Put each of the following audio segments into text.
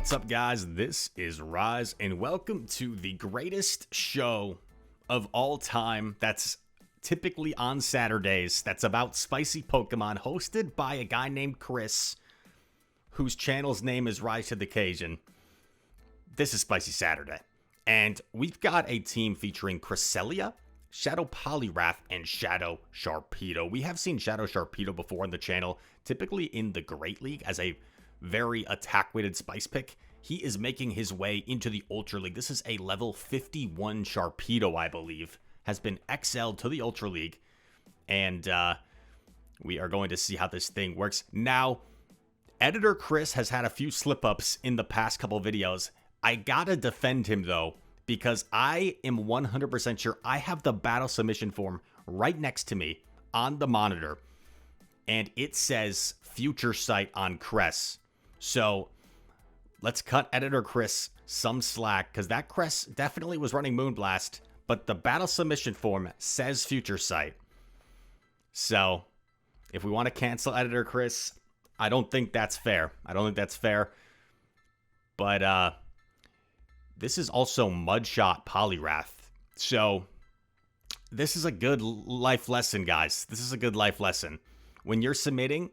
What's up, guys? This is Rise, and welcome to the greatest show of all time that's typically on Saturdays, that's about spicy Pokemon, hosted by a guy named Chris, whose channel's name is Rise to the Occasion. This is Spicy Saturday, and we've got a team featuring Cresselia, Shadow Poliwrath, and Shadow Sharpedo. We have seen Shadow Sharpedo before on the channel, typically in the Great League as a very attack-weighted spice pick. He is making his way into the Ultra League. This is a level 51 Sharpedo, I believe, has been XL'd to the Ultra League, and we are going to see how this thing works. Now, Editor Chris has had a few slip-ups in the past couple videos. I gotta defend him, though, because I am 100% sure I have the battle submission form right next to me on the monitor, and it says Future Sight on Cress. So let's cut Editor Chris some slack, because that Cress definitely was running Moonblast, but the battle submission form says Future Sight. So if we want to cancel Editor Chris, I don't think that's fair. But this is also Mudshot Poliwrath. So this is a good life lesson, guys. This is a good life lesson. When you're submitting,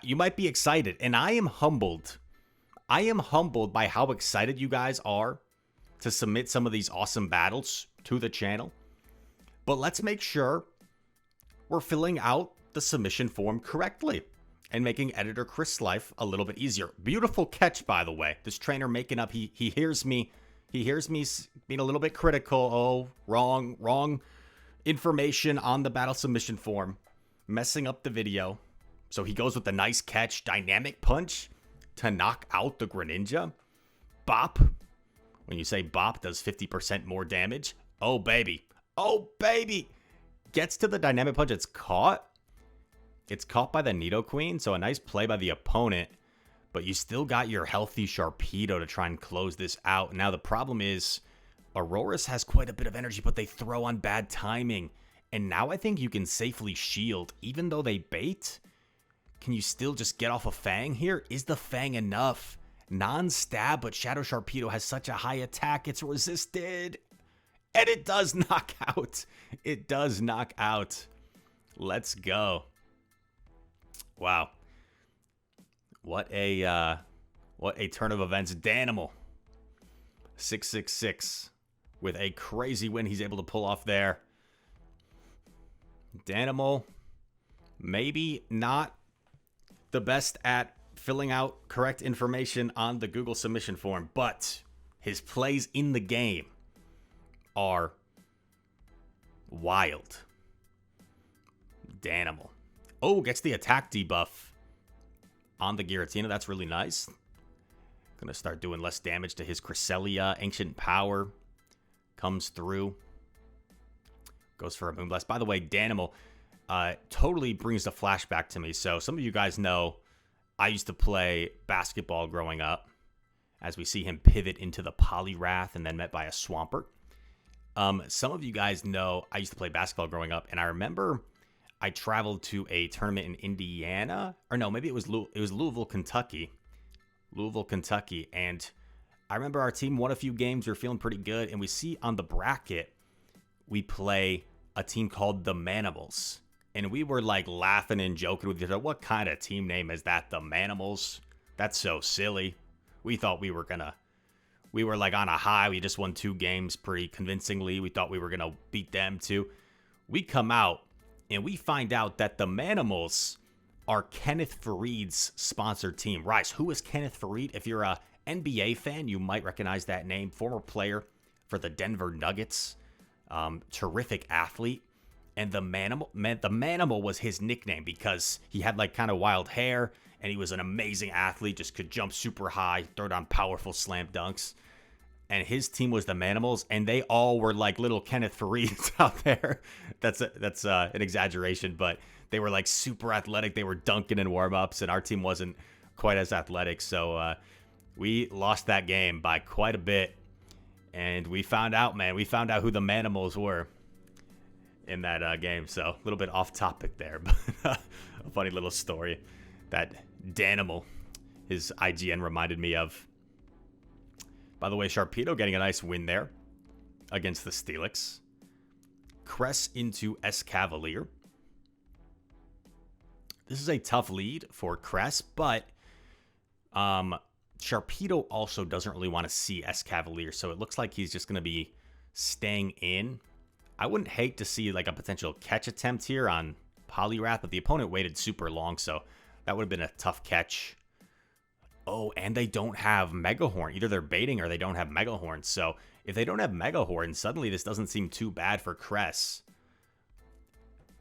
you might be excited, and I am humbled. I am humbled by how excited you guys are to submit some of these awesome battles to the channel. But let's make sure we're filling out the submission form correctly and making Editor Chris' life a little bit easier. Beautiful catch, by the way. This trainer making up, he hears me. He hears me being a little bit critical. Oh, wrong information on the battle submission form. Messing up the video. So he goes with the nice catch, Dynamic Punch, to knock out the Greninja. Bop. When you say bop, does 50% more damage. Oh, baby. Oh, baby. Gets to the Dynamic Punch. It's caught. It's caught by the Nidoqueen, so a nice play by the opponent. But you still got your healthy Sharpedo to try and close this out. Now, the problem is, Auroras has quite a bit of energy, but they throw on bad timing. And now I think you can safely shield. Even though they bait, can you still just get off a Fang here? Is the Fang enough? Non-stab, but Shadow Sharpedo has such a high attack, it's resisted. And it does knock out. It does knock out. Let's go. Wow. What a turn of events. Danimal. 666 with a crazy win he's able to pull off there. Danimal, maybe not the best at filling out correct information on the Google submission form, but his plays in the game are wild. Danimal. Oh, gets the attack debuff on the Giratina. That's really nice. Gonna start doing less damage to his Cresselia. Ancient Power comes through. Goes for a Moonblast. By the way, Danimal totally brings a flashback to me. So some of you guys know I used to play basketball growing up, as we see him pivot into the Poliwrath and then met by a Swampert. Some of you guys know I used to play basketball growing up, and I remember I traveled to a tournament in Indiana, or no, maybe it was Louisville, Kentucky. And I remember our team won a few games. We were feeling pretty good, and we see on the bracket we play a team called the Manimals. And we were like laughing and joking with each other. What kind of team name is that? The Manimals? That's so silly. We thought we were like on a high. We just won 2 games pretty convincingly. We thought we were gonna beat them too. We come out and we find out that the Manimals are Kenneth Farid's sponsored team. Rise, who is Kenneth Farid? If you're a NBA fan, you might recognize that name. Former player for the Denver Nuggets. Terrific athlete. And the Manimal was his nickname because he had like kind of wild hair, and he was an amazing athlete, just could jump super high, throw down powerful slam dunks. And his team was the Manimals, and they all were like little Kenneth Farids out there. That's an exaggeration, but they were like super athletic. They were dunking in warm-ups, and our team wasn't quite as athletic. So we lost that game by quite a bit. And we found out who the Manimals were in that game. So a little bit off topic there, but a funny little story that Danimal, his IGN reminded me of. By the way, Sharpedo getting a nice win there against the Steelix. Cress into Escavalier. This is a tough lead for Cress, but Sharpedo also doesn't really want to see Escavalier, so it looks like he's just going to be staying in. I wouldn't hate to see like a potential catch attempt here on Poliwrath, but the opponent waited super long, so that would have been a tough catch. Oh, and they don't have Mega Horn. Either they're baiting or they don't have Mega Horn. So if they don't have Mega Horn, suddenly this doesn't seem too bad for Cress.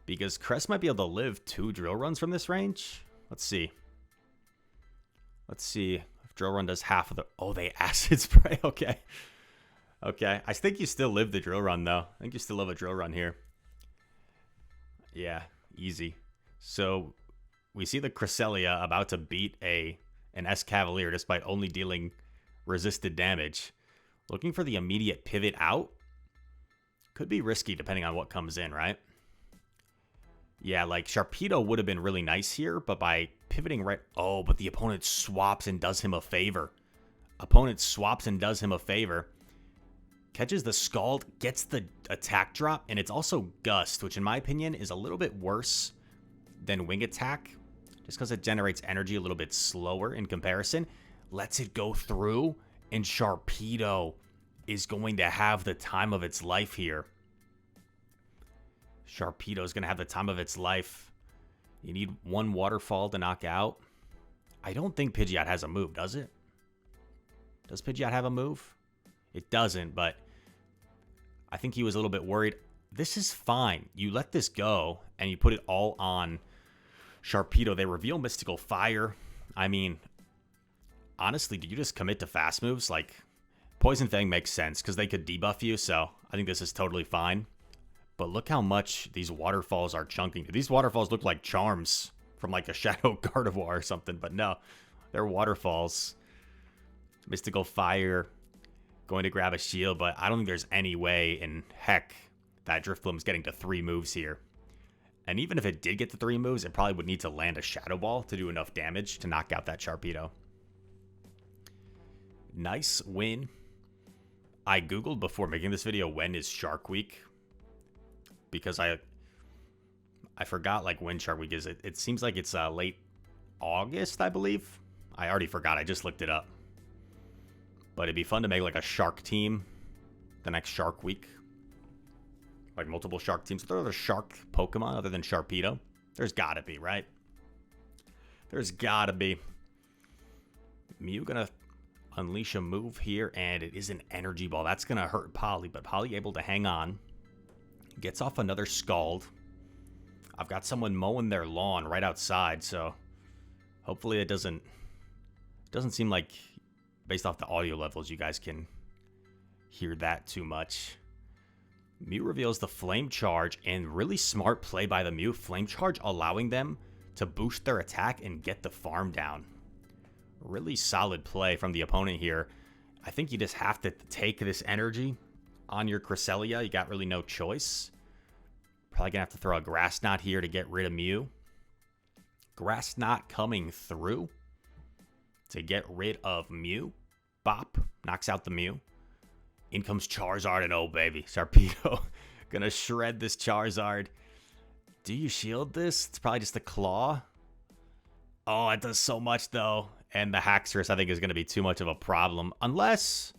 Because Cress might be able to live 2 drill runs from this range. Let's see. Let's see if drill run does half of the... Oh, they acid spray. Okay. Okay. I think you still live the drill run, though. I think you still live a drill run here. Yeah, easy. So we see the Cresselia about to beat an Escavalier despite only dealing resisted damage. Looking for the immediate pivot out. Could be risky depending on what comes in, right? Yeah, like Sharpedo would have been really nice here, but by pivoting right... Oh, but the opponent swaps and does him a favor. Opponent swaps and does him a favor. Catches the Scald, gets the attack drop, and it's also Gust, which in my opinion is a little bit worse than Wing Attack, just because it generates energy a little bit slower in comparison. Lets it go through, and Sharpedo is going to have the time of its life here. Sharpedo is going to have the time of its life. You need 1 Waterfall to knock out. I don't think Pidgeot has a move, does it? Does Pidgeot have a move? It doesn't, but I think he was a little bit worried. This is fine. You let this go, and you put it all on Sharpedo. They reveal Mystical Fire. I mean, honestly, do you just commit to fast moves? Like, Poison Fang makes sense, because they could debuff you, so I think this is totally fine. But look how much these waterfalls are chunking. These waterfalls look like charms from like a Shadow Gardevoir or something, but no, they're waterfalls. Mystical Fire, going to grab a shield, but I don't think there's any way in heck that Drifloom's getting to 3 moves here. And even if it did get to 3 moves, it probably would need to land a Shadow Ball to do enough damage to knock out that Sharpedo. Nice win. I googled before making this video, when is Shark Week? Because I forgot like when Shark Week is. It seems like it's late August, I believe. I already forgot. I just looked it up. But it'd be fun to make like a shark team the next Shark Week. Like multiple shark teams. Are there other shark Pokemon other than Sharpedo? There's gotta be, right? There's gotta be. Mew gonna unleash a move here, and it is an Energy Ball. That's gonna hurt Poly, but Poly able to hang on. Gets off another Scald. I've got someone mowing their lawn right outside, so hopefully it doesn't seem like, based off the audio levels, you guys can hear that too much. Mew reveals the Flame Charge, and really smart play by the Mew. Flame Charge allowing them to boost their attack and get the farm down. Really solid play from the opponent here. I think you just have to take this energy on your Cresselia. You got really no choice. Probably gonna have to throw a Grass Knot here to get rid of Mew. Grass Knot coming through to get rid of Mew. Bop. Knocks out the Mew. In comes Charizard, and oh baby, Sharpedo gonna shred this Charizard. Do you shield this? It's probably just a Claw. Oh, it does so much though. And the Haxorus, I think, is gonna be too much of a problem. Unless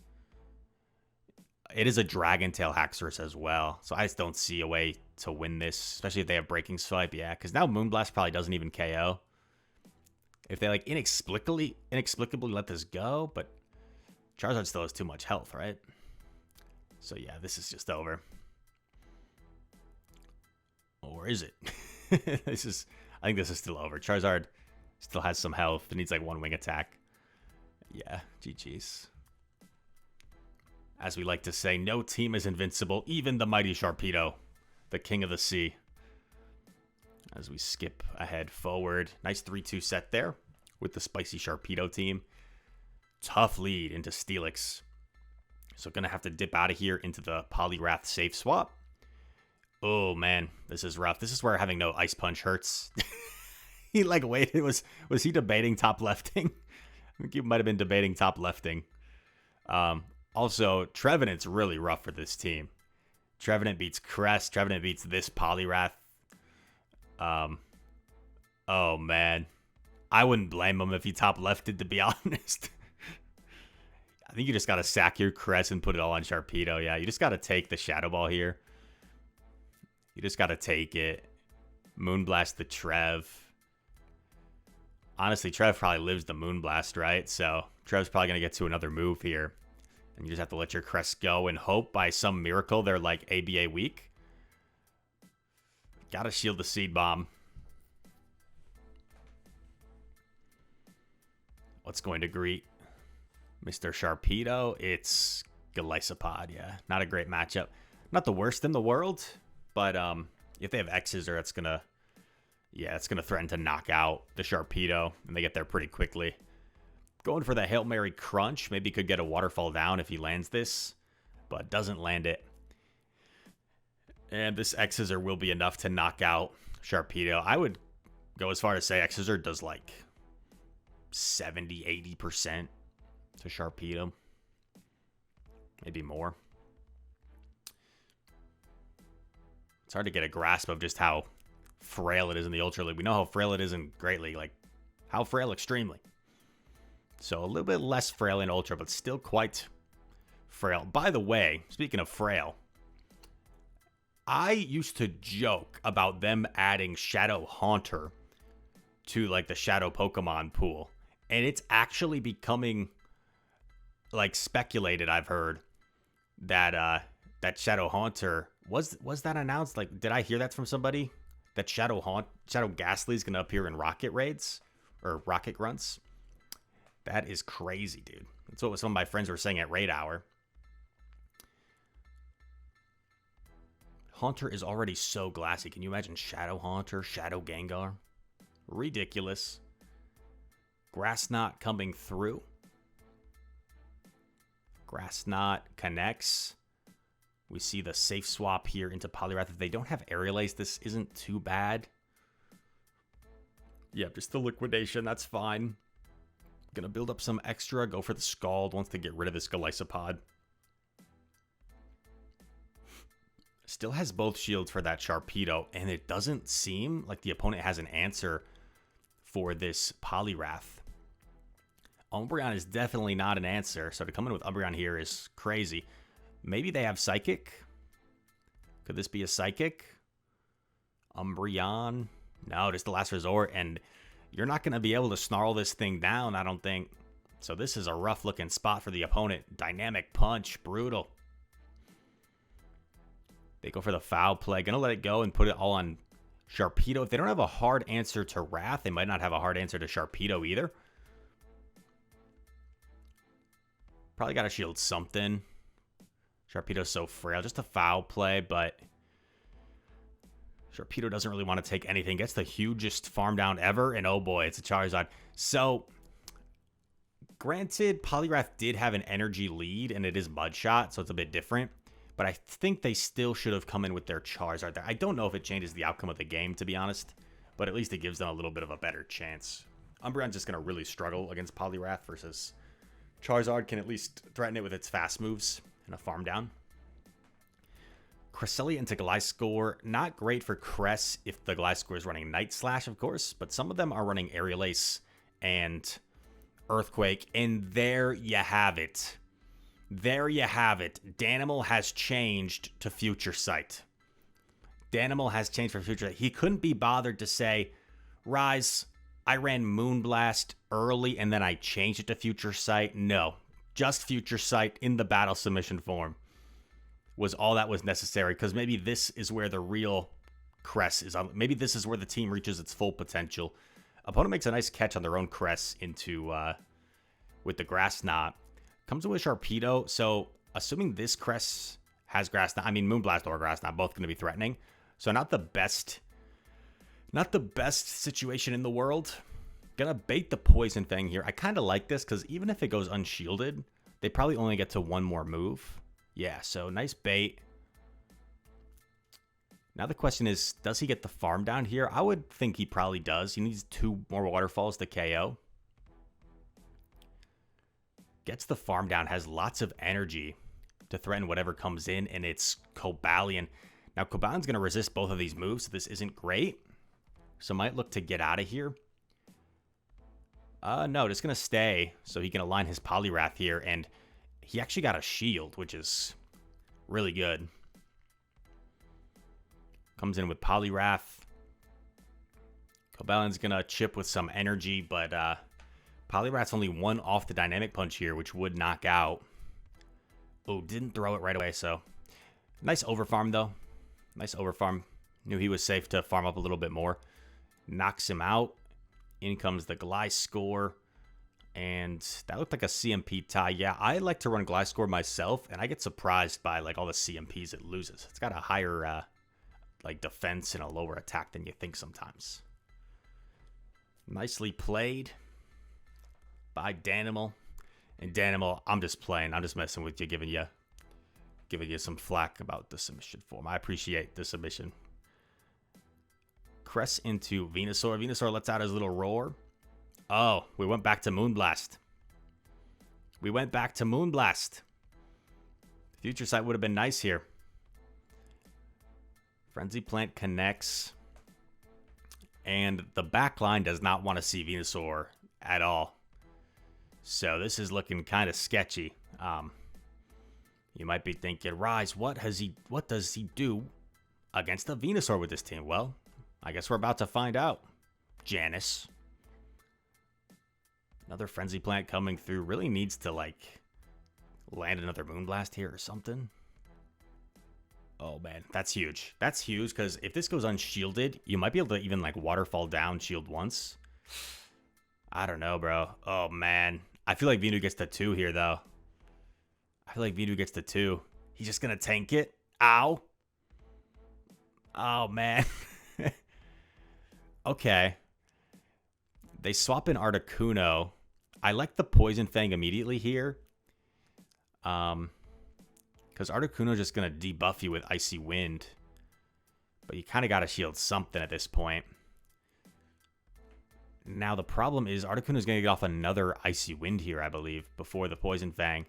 it is a Dragon Tail Haxorus as well. So I just don't see a way to win this, especially if they have Breaking Swipe. Yeah, because now Moonblast probably doesn't even KO. If they like inexplicably let this go, but Charizard still has too much health, right? So yeah, this is just over. Or is it? I think this is still over. Charizard still has some health. It needs like 1 wing attack. Yeah, GG's. As we like to say, no team is invincible, even the mighty Sharpedo, the king of the sea. As we skip ahead forward. Nice 3-2 set there with the spicy Sharpedo team. Tough lead into Steelix. So going to have to dip out of here into the Poliwrath safe swap. Oh, man, this is rough. This is where having no Ice Punch hurts. He like waited. Was he debating top lefting? I think he might have been debating top lefting. Also, Trevenant's really rough for this team. Trevenant beats Crest. Trevenant beats this Poliwrath. Oh, man. I wouldn't blame him if he top lefted, to be honest. I think you just got to sack your Crest and put it all on Sharpedo. Yeah, you just got to take the Shadow Ball here. You just got to take it. Moonblast the Trev. Honestly, Trev probably lives the Moonblast, right? So Trev's probably going to get to another move here. And you just have to let your Crest go and hope by some miracle they're like ABA weak. Gotta shield the Seed Bomb. What's going to greet Mr. Sharpedo? It's Golisopod, yeah. Not a great matchup. Not the worst in the world, but if they have X's, or it's gonna threaten to knock out the Sharpedo, and they get there pretty quickly. Going for the Hail Mary Crunch. Maybe could get a Waterfall down if he lands this, but doesn't land it. And this X-Scissor will be enough to knock out Sharpedo. I would go as far as say X-Scissor does like 70-80% to Sharpedo. Maybe more. It's hard to get a grasp of just how frail it is in the Ultra League. We know how frail it is in Great League. Like, how frail? Extremely. So a little bit less frail in Ultra, but still quite frail. By the way, speaking of frail, I used to joke about them adding Shadow Haunter to like the Shadow Pokemon pool. And it's actually becoming like speculated, I've heard, that that Shadow Haunter was that announced? Like, did I hear that from somebody? That Shadow Ghastly is gonna appear in Rocket Raids or Rocket Grunts? That is crazy, dude. That's what some of my friends were saying at Raid Hour. Haunter is already so glassy. Can you imagine Shadow Haunter, Shadow Gengar? Ridiculous. Grass Knot coming through. Grass Knot connects. We see the safe swap here into Poliwrath. If they don't have Aerial Ace, this isn't too bad. Yeah, just the liquidation. That's fine. Gonna build up some extra. Go for the Scald. Wants to get rid of this Golisopod. Still has both shields for that Sharpedo, and it doesn't seem like the opponent has an answer for this Poliwrath. Umbreon is definitely not an answer, so to come in with Umbreon here is crazy. Maybe they have Psychic. Could this be a Psychic? Umbreon? No, just the last resort, and you're not going to be able to snarl this thing down, I don't think. So this is a rough-looking spot for the opponent. Dynamic Punch, brutal. They go for the foul play. Going to let it go and put it all on Sharpedo. If they don't have a hard answer to Wrath, they might not have a hard answer to Sharpedo either. Probably got to shield something. Sharpedo's so frail. Just a foul play, but Sharpedo doesn't really want to take anything. Gets the hugest farm down ever, and oh boy, it's a Charizard. So, granted, Poliwrath did have an energy lead, and it is Mudshot, so it's a bit different. But I think they still should have come in with their Charizard there. I don't know if it changes the outcome of the game, to be honest, but at least it gives them a little bit of a better chance. Umbreon's just going to really struggle against Poliwrath versus Charizard can at least threaten it with its fast moves and a farm down. Cresselia into Gliscor, not great for Cress if the Gliscor is running Night Slash, of course, but some of them are running Aerial Ace and Earthquake, and there you have it. There you have it. Danimal has changed to Future Sight. Danimal has changed for Future Sight. He couldn't be bothered to say, Rise, I ran Moonblast early and then I changed it to Future Sight. No, just Future Sight in the battle submission form was all that was necessary, because maybe this is where the real Cress is. Maybe this is where the team reaches its full potential. Opponent makes a nice catch on their own Cress into with the Grass Knot. Comes in with Sharpedo, so assuming this Cress has Grass Knot, I mean Moonblast or Grass Knot, both going to be threatening. So not the best situation in the world. Gonna bait the Poison Fang here. I kind of like this, because even if it goes unshielded, they probably only get to one more move. Yeah, so nice bait. Now the question is, does he get the farm down here? I would think he probably does. He needs 2 more waterfalls to KO. Gets the farm down, has lots of energy to threaten whatever comes in, and it's Cobalion. Now, Cobalion's going to resist both of these moves, so this isn't great. So might look to get out of here. No, just going to stay so he can align his Poliwrath here, and he actually got a shield, which is really good. Comes in with Poliwrath. Cobalion's going to chip with some energy, but Poliwrath's only one off the Dynamic Punch here, which would knock out. Oh, didn't throw it right away, so nice overfarm, though. Nice overfarm. Knew he was safe to farm up a little bit more. Knocks him out. In comes the Gliscor. And that looked like a CMP tie. Yeah, I like to run Gliscor myself, and I get surprised by like all the CMPs it loses. It's got a higher like defense and a lower attack than you think sometimes. Nicely played by Danimal. And Danimal, I'm just playing. I'm just messing with you, giving you some flack about the submission form. I appreciate the submission. Cress into Venusaur. Venusaur lets out his little roar. Oh, we went back to Moonblast. We went back to Moonblast. Future Sight would have been nice here. Frenzy Plant connects. And the back line does not want to see Venusaur at all. So this is looking kind of sketchy. You might be thinking, Rise, what does he do against the Venusaur with this team? Well, I guess we're about to find out. Janice. Another Frenzy Plant coming through. Really needs to, like, land another Moonblast here or something. Oh, man. That's huge. That's huge, because if this goes unshielded, you might be able to even, like, Waterfall down, shield once. I don't know, bro. Oh, man. I feel like Venu gets the 2 here, though. I feel like Venu gets the 2. He's just going to tank it. Ow. Oh, man. Okay. They swap in Articuno. I like the Poison Fang immediately here. Because Articuno's just going to debuff you with Icy Wind. But you kind of got to shield something at this point. Now, the problem is Articuno's going to get off another Icy Wind here, I believe, before the Poison Fang.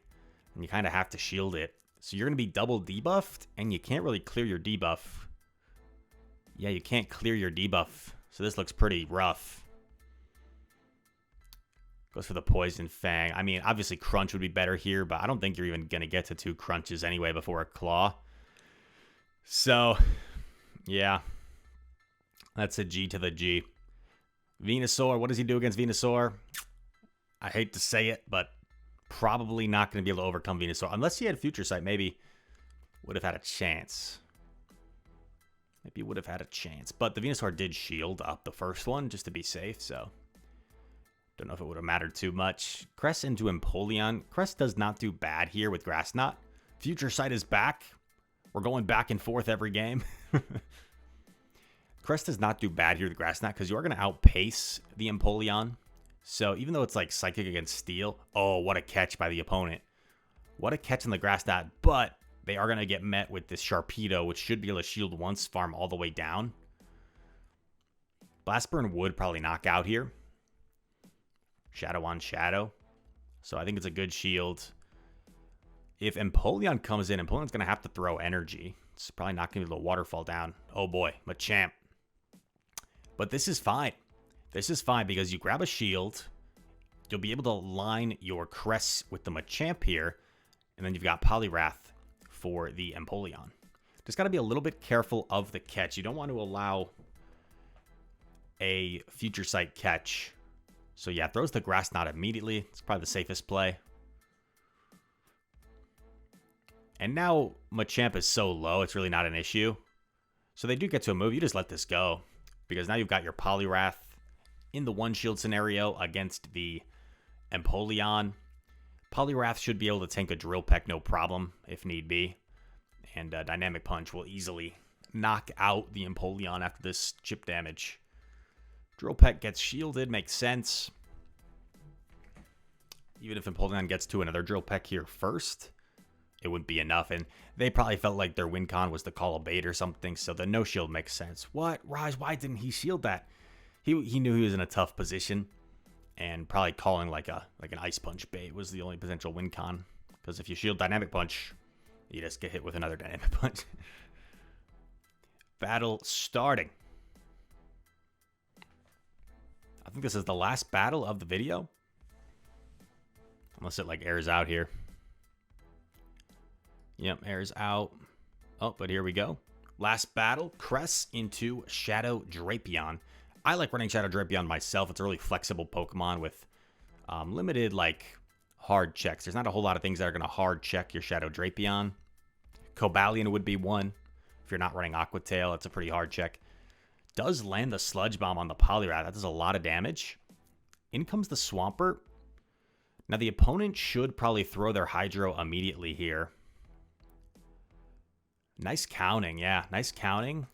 And you kind of have to shield it. So you're going to be double debuffed, and you can't really clear your debuff. Yeah, you can't clear your debuff. So this looks pretty rough. Goes for the Poison Fang. I mean, obviously Crunch would be better here, but I don't think you're even going to get to 2 Crunches anyway before a Claw. So, yeah. That's a G to the G. Venusaur, what does he do against Venusaur? I hate to say it, but probably not going to be able to overcome Venusaur. Unless he had Future Sight, maybe would have had a chance. Maybe would have had a chance. But the Venusaur did shield up the first one just to be safe, so don't know if it would have mattered too much. Cress into Empoleon. Cress does not do bad here with Grass Knot. Future Sight is back. We're going back and forth every game. Cress does not do bad here with Grass Knot because you are going to outpace the Empoleon. So even though it's like Psychic against Steel, oh, what a catch by the opponent. What a catch in the Grass Knot, but they are going to get met with this Sharpedo, which should be able to shield once, farm all the way down. Blast Burn would probably knock out here. Shadow on Shadow. So I think it's a good shield. If Empoleon comes in, Empoleon's going to have to throw energy. It's probably not going to be able to Waterfall down. Oh boy, Machamp. But this is fine. This is fine because you grab a shield. You'll be able to line your Cress with the Machamp here. And then you've got Poliwrath for the Empoleon. Just got to be a little bit careful of the catch. You don't want to allow a Future Sight catch. So yeah, throws the Grass Knot immediately. It's probably the safest play. And now Machamp is so low, it's really not an issue. So they do get to a move. You just let this go. Because now you've got your Poliwrath in the one shield scenario against the Empoleon. Poliwrath should be able to tank a Drill Peck no problem if need be. And Dynamic Punch will easily knock out the Empoleon after this chip damage. Drill Peck gets shielded, makes sense. Even if Empoleon gets to another Drill Peck here first, it wouldn't be enough. And they probably felt like their win con was to call a bait or something, so the no shield makes sense. What? Rise, why didn't he shield that? He knew he was in a tough position. And probably calling like an Ice Punch bait was the only potential win con. Because if you shield Dynamic Punch, you just get hit with another Dynamic Punch. Battle starting. I think this is the last battle of the video. Unless it like airs out here. Yep, airs out. Oh, but here we go. Last battle, Cress into Shadow Drapion. I like running Shadow Drapion myself. It's a really flexible Pokemon with limited like hard checks. There's not a whole lot of things that are going to hard check your Shadow Drapion. Cobalion would be one. If you're not running Aqua Tail, it's a pretty hard check. Does land the Sludge Bomb on the Poliwrath. That does a lot of damage. In comes the Swampert. Now the opponent should probably throw their Hydro immediately here. Nice counting, yeah. Nice counting.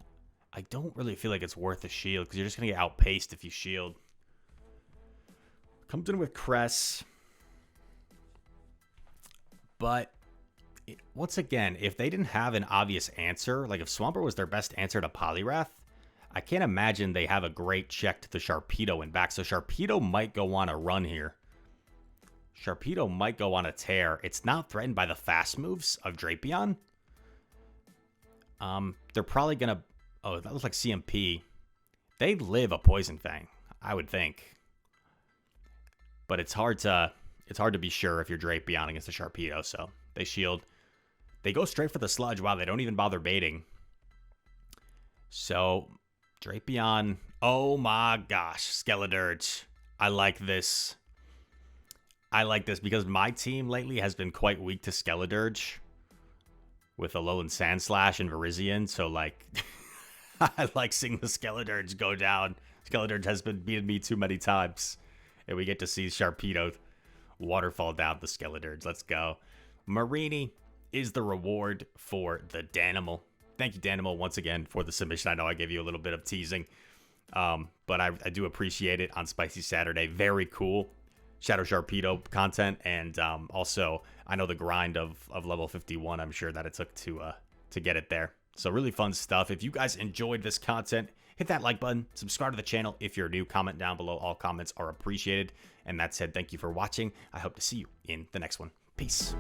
I don't really feel like it's worth a shield because you're just going to get outpaced if you shield. Comes in with Cress. But once again, if they didn't have an obvious answer, like if Swampert was their best answer to Poliwrath, I can't imagine they have a great check to the Sharpedo and back. So Sharpedo might go on a run here. Sharpedo might go on a tear. It's not threatened by the fast moves of Drapion. They're probably going to... Oh, that looks like CMP. They live a Poison Fang, I would think. But it's hard to be sure if you're Drapion against a Sharpedo, so they shield. They go straight for the Sludge. Wow, they don't even bother baiting. So, Drapion... Oh my gosh, Skeledirge. I like this. I like this because my team lately has been quite weak to Skeledirge. With Alolan Sandslash and Virizion, so like... I like seeing the Skeledirge go down. Skeledirge has been beating me too many times. And we get to see Sharpedo waterfall down the Skeledirge. Let's go. Marini is the reward for the Danimal. Thank you, Danimal, once again for the submission. I know I gave you a little bit of teasing. But I do appreciate it on Spicy Saturday. Very cool Shadow Sharpedo content. And also, I know the grind of level 51, I'm sure that it took to get it there. So really fun stuff. If you guys enjoyed this content, hit that like button, subscribe to the channel if you're new, comment down below. All comments are appreciated. And that said, thank you for watching. I hope to see you in the next one. Peace.